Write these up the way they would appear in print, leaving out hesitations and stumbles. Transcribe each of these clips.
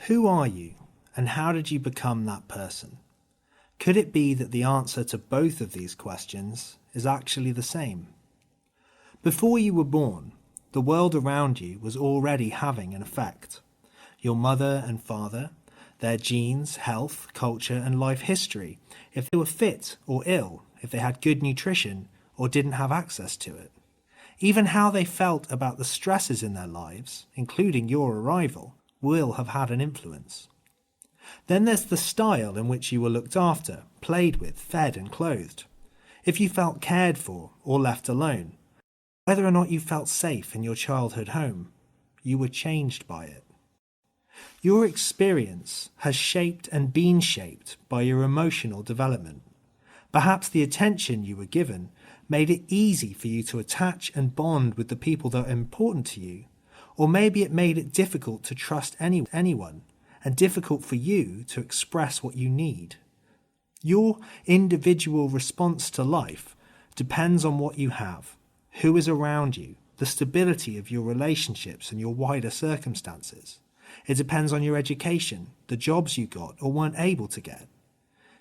Who are you, and how did you become that person? Could it be that the answer to both of these questions is actually the same? Before you were born, the world around you was already having an effect. Your mother and father, their genes, health, culture, and life history, if they were fit or ill, if they had good nutrition or didn't have access to it. Even how they felt about the stresses in their lives, including your arrival, will have had an influence. Then there's the style in which you were looked after, played with, fed and clothed. If you felt cared for or left alone, whether or not you felt safe in your childhood home, you were changed by it. Your experience has shaped and been shaped by your emotional development. Perhaps the attention you were given made it easy for you to attach and bond with the people that are important to you, or maybe it made it difficult to trust anyone and difficult for you to express what you need. Your individual response to life depends on what you have, who is around you, the stability of your relationships and your wider circumstances. It depends on your education, the jobs you got or weren't able to get.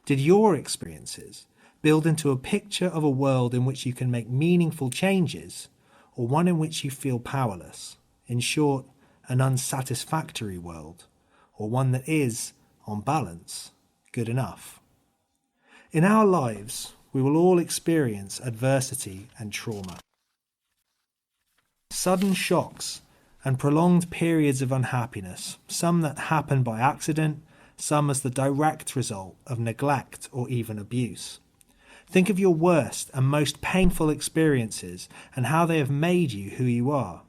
Did your experiences build into a picture of a world in which you can make meaningful changes, or one in which you feel powerless? In short, an unsatisfactory world, or one that is, on balance, good enough. In our lives, we will all experience adversity and trauma. Sudden shocks and prolonged periods of unhappiness, some that happen by accident, some as the direct result of neglect or even abuse. Think of your worst and most painful experiences and how they have made you who you are.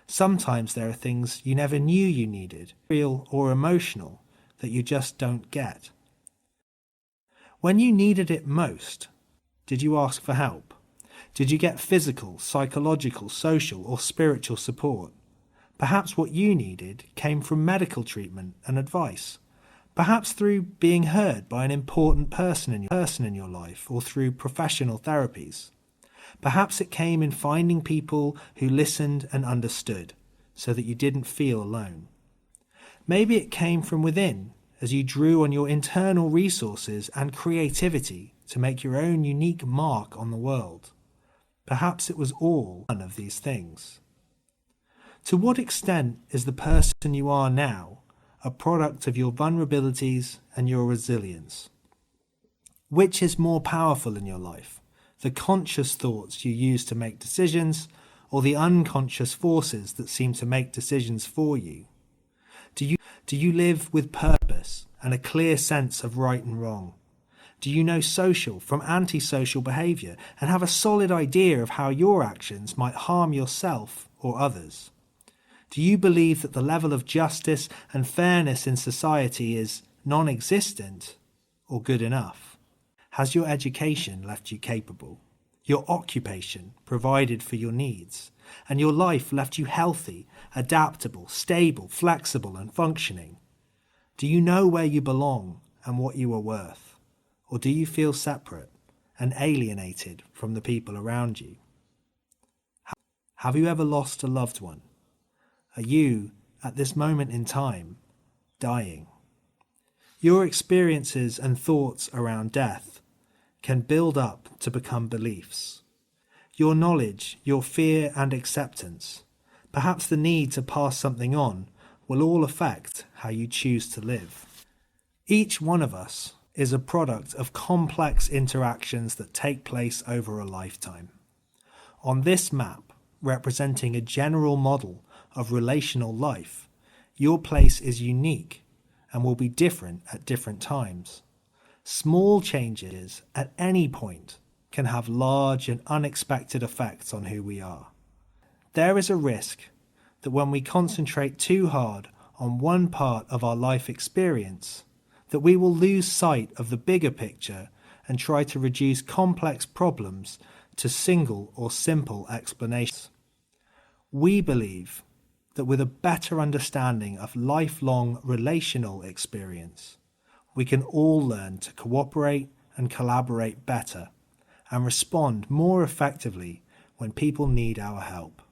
Sometimes there are things you never knew you needed, real or emotional, that you just don't get. When you needed it most, did you ask for help? Did you get physical, psychological, social, or spiritual support? Perhaps what you needed came from medical treatment and advice. Perhaps through being heard by an important person in your life, or through professional therapies. Perhaps it came in finding people who listened and understood, so that you didn't feel alone. Maybe it came from within, as you drew on your internal resources and creativity to make your own unique mark on the world. Perhaps it was all one of these things. To what extent is the person you are now a product of your vulnerabilities and your resilience? Which is more powerful in your life, the conscious thoughts you use to make decisions, or the unconscious forces that seem to make decisions for you? Do you live with purpose and a clear sense of right and wrong? Do you know social from antisocial behaviour and have a solid idea of how your actions might harm yourself or others? Do you believe that the level of justice and fairness in society is non-existent or good enough? Has your education left you capable? Your occupation provided for your needs? And your life left you healthy, adaptable, stable, flexible and functioning? Do you know where you belong and what you are worth? Or do you feel separate and alienated from the people around you? Have you ever lost a loved one? Are you, at this moment in time, dying? Your experiences and thoughts around death can build up to become beliefs. Your knowledge, your fear and acceptance, perhaps the need to pass something on, will all affect how you choose to live. Each one of us is a product of complex interactions that take place over a lifetime. On this map, representing a general model of relational life, your place is unique and will be different at different times. Small changes at any point can have large and unexpected effects on who we are. There is a risk that when we concentrate too hard on one part of our life experience, that we will lose sight of the bigger picture and try to reduce complex problems to single or simple explanations. We believe that with a better understanding of lifelong relational experience, we can all learn to cooperate and collaborate better and respond more effectively when people need our help.